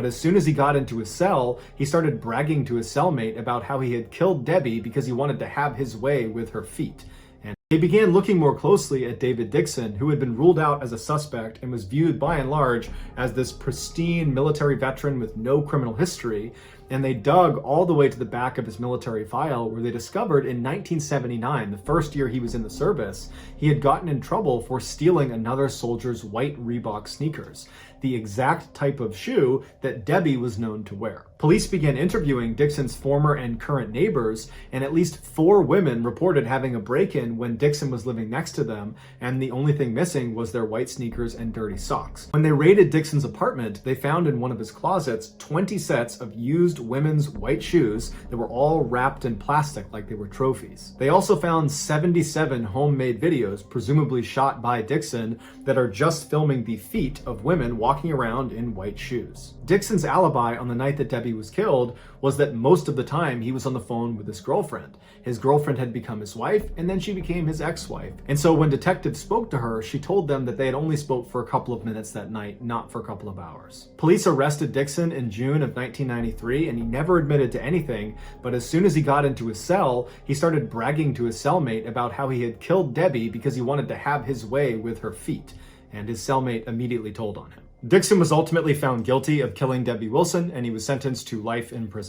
But as soon as he got into his cell, he started bragging to his cellmate about how he had killed Debbie because he wanted to have his way with her feet. And they began looking more closely at David Dixon, who had been ruled out as a suspect and was viewed by and large as this pristine military veteran with no criminal history. And they dug all the way to the back of his military file, where they discovered in 1979, the first year he was in the service, he had gotten in trouble for stealing another soldier's white Reebok sneakers, the exact type of shoe that Debbie was known to wear. Police began interviewing Dixon's former and current neighbors, and at least 4 women reported having a break-in when Dixon was living next to them, and the only thing missing was their white sneakers and dirty socks. When they raided Dixon's apartment, they found in one of his closets 20 sets of used women's white shoes that were all wrapped in plastic like they were trophies. They also found 77 homemade videos, presumably shot by Dixon, that are just filming the feet of women walking around in white shoes. Dixon's alibi on the night that Debbie was killed was that most of the time he was on the phone with his girlfriend. His girlfriend had become his wife, and then she became his ex-wife. And so when detectives spoke to her, she told them that they had only spoke for a couple of minutes that night, not for a couple of hours. Police arrested Dixon in June of 1993, and he never admitted to anything, but as soon as he got into his cell, he started bragging to his cellmate about how he had killed Debbie because he wanted to have his way with her feet, and his cellmate immediately told on him. Dixon was ultimately found guilty of killing Debbie Wilson, and he was sentenced to life in prison.